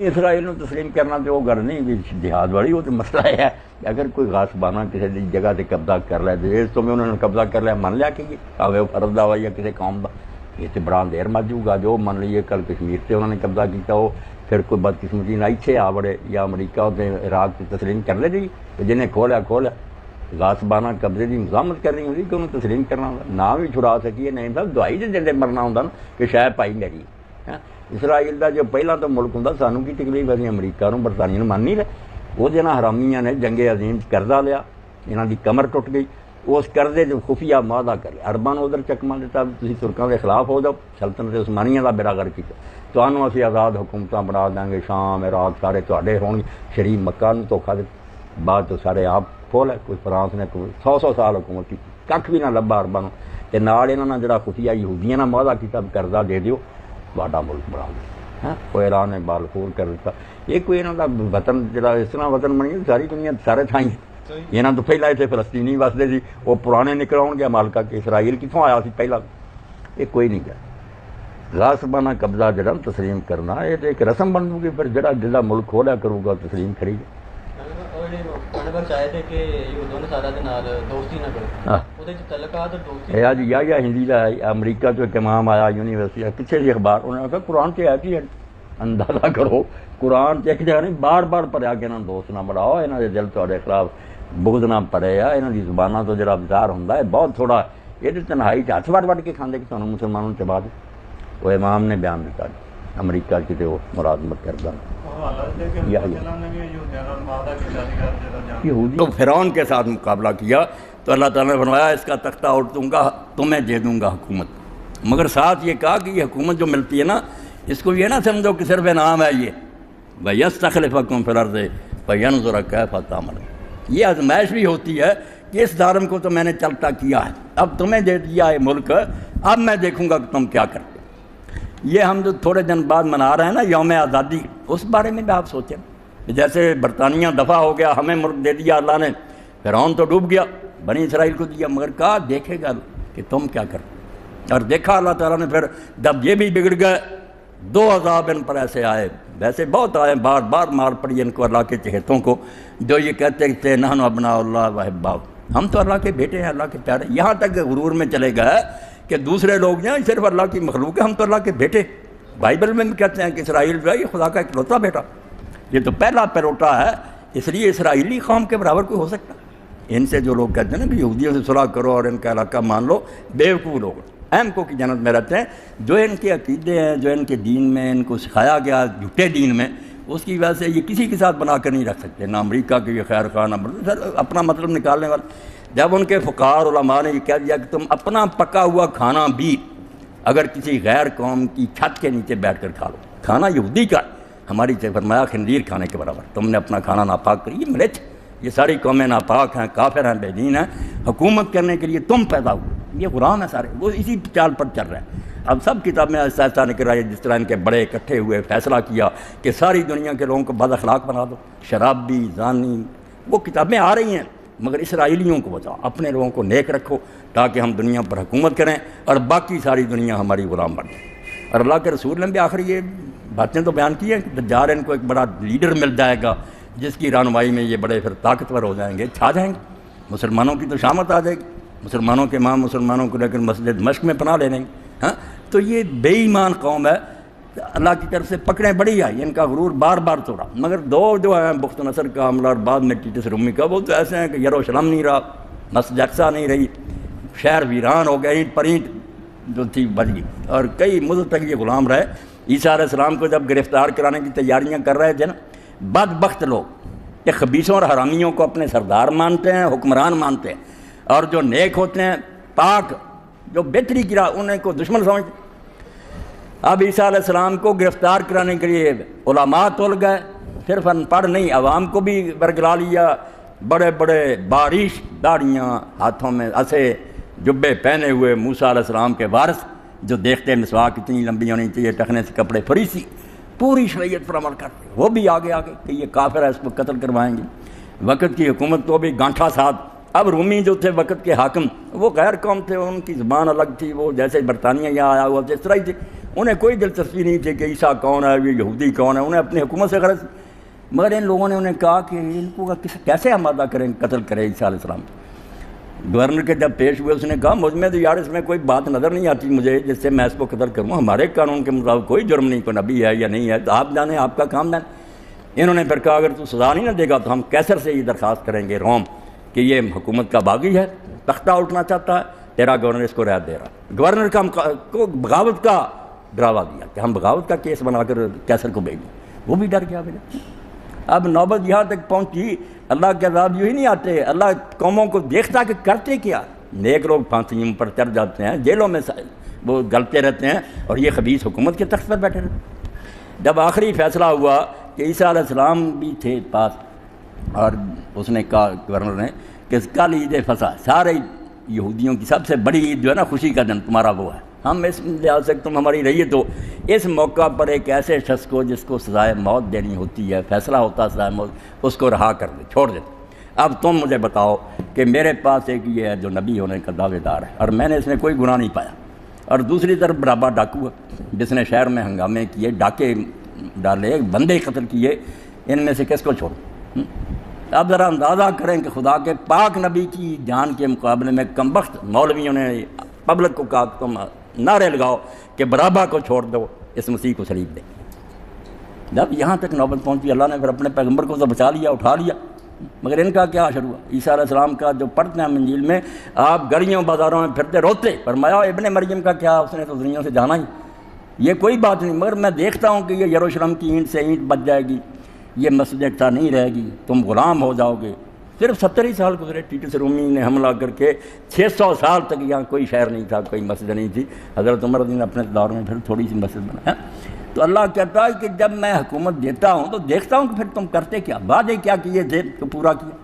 اسرائیل ਨੂੰ تسلیم کرنا تو وہ گل نہیں بھی جہاد والی، وہ تو مسئلہ ہے کہ اگر کوئی غاصبانہ کسی جگہ سے قبضہ کر لے تو اس تو میں انہوں نے قبضہ کر لیا من لیا کہ آوے وہ فرض دا یا کسی قوم دا، یہ تو بڑا دیر مچ جائے گا جو من لیے کل کشمیر سے انہوں نے قبضہ کیا وہ پھر کوئی بدقسمتی نہ اتنے آ بڑے یا امریکہ تے عراق سے تسلیم کر لے جی جنہیں کھولیا غاصبانہ قبضے کی مزاحمت کرنی ہوتی کہ انہوں نے تسلیم کرنا نہ بھی چھڑا سکیے نہیں تھا دوائی دے دے مرنا ہوتا نا کہ شاید پائی میری اسرائیل کا جو پہلا تو ملک ہوں سانوں کی تکلیف ہے امریکہ نو برطانیہ من نہیں رہے وہ جہاں حرامیاں نے جنگ عظیم قرضہ لیا یہاں کی کمر ٹوٹ گئی اس قرضے جو خفیہ معاہدہ کرے عرباں ادھر چکما دیتا تھی ترکوں کے خلاف ہو جاؤ سلطنت عثمانیہ کا بیڑا غرق کیا تمہوں اسی آزاد حکومت بنا دیں گے شام عراق سارے تے ہون شریف مکہ نو دھوکھا دے بعد تو سارے آپ کھول ہے کوئی فرانس نے کوئی 100 سال حکومت کی کھ بھی نہ لبا عرباں تے نال انہاں نے جڑا خفیہ یہودیاں نال معاہدہ کیتا قرضہ دے دیو تہاڈا ملک بنا دو کوئی ایران نے بالخور کر دیتا یہ کوئی انہوں کا وطن جڑا اس طرح وطن بنی ساری دنیا سارے تھائیں یہاں تو پہلا اتنے فلسطینی وستے سی وہ پرانے نکل آؤ گے مالکا کہ اسرائیل کتوں آیا سی پہلا یہ کوئی نہیں کیا غاصبانہ قبضہ جڑا تسلیم کرنا یہ تو ایک رسم بن گی پھر جڑا جہاں ملک کھولیا کروں گا تسلیم کری گا جی یا ہندی کا امریکہ تو ایک امام آیا یونیورسٹی پیچھے جی اخبار انہوں نے کہا قرآن سے ہے کہ اندازہ کرو قرآن سے ایک جگہ نہیں بار بار پڑھیا کہ انہوں نے دوست نہ بڑھاؤ یہاں کے دل تے خلاف بغض نہ پڑے آ یہاں کی زبانوں تو جڑا بچار ہوتا ہے بہت تھوڑا یہ تنہائی ہاتھ وٹ کے کھانے کہ تمہیں مسلمانوں چبا دے وہ امام نے بیان دیتا امریکہ کی وہ مرادمت کرتا تو فرعون کے ساتھ مقابلہ کیا تو اللہ تعالیٰ نے فرمایا اس کا تختہ اٹھ دوں گا تمہیں دے دوں گا حکومت مگر ساتھ یہ کہا کہ یہ حکومت جو ملتی ہے نا اس کو یہ نہ سمجھو کہ صرف نام ہے یہ وَيَسْتَخْلِفَكُمْ فِي الْأَرْضِ فَيَنْظُرَ كَيْفَ تَعْمَلُونَ یہ آزمائش بھی ہوتی ہے کہ اس ظالم کو تو میں نے چلتا کیا ہے اب تمہیں دے دیا ہے ملک اب میں دیکھوں گا کہ تم کیا کرتے یہ ہم جو تھوڑے دن بعد منا رہے ہیں نا یوم آزادی اس بارے میں بھی آپ سوچیں جیسے برطانیہ دفاع ہو گیا ہمیں ملک دے دیا اللہ نے فرعون تو ڈوب گیا بنی اسرائیل کو دیا مگر کہا دیکھے گا کہ تم کیا کرتے اور دیکھا اللہ تعالیٰ نے پھر جب یہ بھی بگڑ گئے 2 عذاب ان پر ایسے آئے ویسے بہت آئے بار بار مار پڑی ان کو اللہ کے چہتوں کو جو یہ کہتے تھے نحن ابناء اللہ وحباؤ ہم تو اللہ کے بیٹے ہیں اللہ کے پیارے یہاں تک غرور میں چلے گئے کہ دوسرے لوگ جو ہیں صرف اللہ کی مخلوق ہے ہم تو اللہ کے بیٹے بائبل میں بھی کہتے ہیں کہ اسرائیل جو ہے یہ خدا کا اکلوتا بیٹا یہ تو پہلا پیروٹا ہے اس لیے اسرائیلی قوم کے برابر کوئی ہو سکتا ان سے جو لوگ کہتے ہیں نا کہ یہودیوں سے صلح کرو اور ان کا علاقہ مان لو بیوقوف لوگ اہم کو کی جنت میں رہتے ہیں جو ان کے عقیدے ہیں جو ان کے دین میں ان کو سکھایا گیا جھوٹے دین میں اس کی وجہ سے یہ کسی کے ساتھ بنا کر نہیں رکھ سکتے نہ امریکہ کے یہ خیر خواہ نہ اپنا مطلب نکالنے والا جب ان کے فقہاء علماء نے یہ کہہ دیا کہ تم اپنا پکا ہوا کھانا بھی اگر کسی غیر قوم کی چھت کے نیچے بیٹھ کر کھا لو کھانا یہودی کا ہماری سے فرمایا خنزیر کھانے کے برابر تم نے اپنا کھانا ناپاک کری یہ مرچ یہ ساری قومیں ناپاک ہیں کافر ہیں بے دین ہیں حکومت کرنے کے لیے تم پیدا ہوئے یہ غلام ہیں سارے وہ اسی چال پر چل رہے ہیں اب سب کتابیں ایسا ایسا نکل رہا ہے جس طرح ان کے بڑے اکٹھے ہوئے فیصلہ کیا کہ ساری دنیا کے لوگوں کو بد اخلاق بنا دو شرابی زانی وہ کتابیں آ رہی ہیں مگر اسرائیلیوں کو بچاؤ اپنے لوگوں کو نیک رکھو تاکہ ہم دنیا پر حکومت کریں اور باقی ساری دنیا ہماری غلام بن جائے اور اللہ کے رسول نے بھی آخر یہ باتیں تو بیان کی ہیں کہ دجال ان کو ایک بڑا لیڈر مل جائے گا جس کی رہنمائی میں یہ بڑے پھر طاقتور ہو جائیں گے چھا جائیں گے مسلمانوں کی تو شامت آ جائے گی مسلمانوں کے امام مسلمانوں کو لے کر مسجد دمشق میں پناہ لے لیں گے تو یہ بے ایمان قوم ہے اللہ کی طرف سے پکڑیں بڑی آئی ان کا غرور بار بار توڑا مگر 2 جو ہیں بخت نصر کا حملہ اور بعد میں ٹیٹس رومی کا وہ تو ایسے ہیں کہ یروشلم نہیں رہا مسجد اقصی نہیں رہی شہر ویران ہو گیا اینٹ پر اینٹ جو تھی بچ گئی اور کئی مدت تک یہ غلام رہے عیسیٰ علیہ السلام کو جب گرفتار کرانے کی تیاریاں کر رہے تھے نا بدبخت لوگ یہ خبیثوں اور حرامیوں کو اپنے سردار مانتے ہیں حکمران مانتے ہیں اور جو نیک ہوتے ہیں پاک جو بہتری کی راہ انہیں کو دشمن سمجھتے ہیں اب عیسیٰ علیہ السلام کو گرفتار کرانے کے لیے علماء تول گئے صرف ان پڑھ نہیں عوام کو بھی برگلا لیا بڑے بڑے بارش داڑیاں ہاتھوں میں اسے جبے پہنے ہوئے موسیٰ علیہ السلام کے وارث جو دیکھتے مسواک اتنی لمبی ہونی چاہیے ٹخنے سے کپڑے فریسی پوری شریعت پر عمل کرتے وہ بھی آگے کہ یہ کافر ہے اس کو قتل کروائیں گے وقت کی حکومت تو بھی گانٹھا ساتھ اب رومی جو تھے وقت کے حاکم وہ غیر قوم تھے ان کی زبان الگ تھی وہ جیسے برطانیہ یہاں آیا ہوا تھا اس طرح ہی تھے انہیں کوئی دلچسپی نہیں تھی کہ عیسیٰ کون ہے، یہ یہودی کون ہے، انہیں اپنی حکومت سے غرض. مگر ان لوگوں نے انہیں کہا کہ ان کو کیسے آمادہ کریں، قتل کریں عیسیٰ علیہ السلام. گورنر کے جب پیش ہوئے اس نے کہا مجھ میں تو یار اس میں کوئی بات نظر نہیں آتی مجھے جس سے میں اس کو قتل کروں، ہمارے قانون کے مطابق کوئی جرم نہیں، کوئی نبی ہے یا نہیں ہے، تو آپ جانیں، آپ کا کام جانیں. انہوں نے پھر کہا اگر تو سزا نہیں نہ دے گا تو ہم کیسر سے یہ درخواست کریں گے روم کہ یہ حکومت کا باغی ہے، تختہ اٹھنا چاہتا ہے، تیرا گورنر اس کو رعایت دے رہا. گورنر کو بغاوت کا ڈراوا دیا کہ ہم بغاوت کا کیس بنا کر کیسر کو بھیجیں. وہ بھی ڈر گیا. اب نوبت یہاں تک پہنچی، اللہ کے عذاب یوں ہی نہیں آتے، اللہ قوموں کو دیکھتا کہ کرتے کیا. نیک لوگ پھانسیوں پر چڑھ جاتے ہیں، جیلوں میں وہ گلتے رہتے ہیں، اور یہ خبیث حکومت کے تخت پر بیٹھے رہتے ہیں. جب آخری فیصلہ ہوا کہ عیسیٰ علیہ السلام بھی تھے پاس، اور اس نے کہا گورنر نے کہ کل عید فصح، سارے یہودیوں کی سب سے بڑی عید جو ہے نا، خوشی کا دن تمہارا وہ ہے، ہم اس لحاظ سے تم ہماری رہیے، تو اس موقع پر ایک ایسے شخص کو جس کو سزائے موت دینی ہوتی ہے، فیصلہ ہوتا ہے سزائے موت، اس کو رہا کر دے، چھوڑ دے. اب تم مجھے بتاؤ کہ میرے پاس ایک یہ ہے جو نبی ہونے کا دعوے دار ہے، اور میں نے اس میں کوئی گناہ نہیں پایا، اور دوسری طرف برابا ڈاکو ہے جس نے شہر میں ہنگامے کیے، ڈاکے ڈالے، بندے قتل کیے، ان میں سے کس کو چھوڑوں؟ اب ذرا اندازہ کریں کہ خدا کے پاک نبی کی جان کے مقابلے میں کمبخت مولویوں نے پبلک کو کہا تم نعرے لگاؤ کہ برابا کو چھوڑ دو، اس مسیح کو صلیب دے. جب یہاں تک نوبت پہنچی، اللہ نے پھر اپنے پیغمبر کو تو بچا لیا، اٹھا لیا. مگر ان کا کیا حشر ہوا؟ عیسیٰ علیہ السلام کا جو پڑھتے ہیں انجیل میں، آپ گلیوں بازاروں میں پھرتے روتے، فرمایا ابن مریم کا کیا، اس نے تو دنیا سے جانا ہی، یہ کوئی بات نہیں. مگر میں دیکھتا ہوں کہ یہ یروشلم کی اینٹ سے اینٹ بچ جائے گی، یہ مسجد اقصیٰ نہیں رہے گی، تم غلام ہو جاؤ گے. صرف 70 ہی سال گزرے، ٹیٹس رومی نے حملہ کر کے 600 سال تک یہاں کوئی شہر نہیں تھا، کوئی مسجد نہیں تھی. حضرت عمر نے اپنے دور میں پھر تھوڑی سی مسجد بنایا. تو اللہ کہتا ہے کہ جب میں حکومت دیتا ہوں تو دیکھتا ہوں کہ پھر تم کرتے کیا، وعدے کیا کیے تھے تو پورا کیا.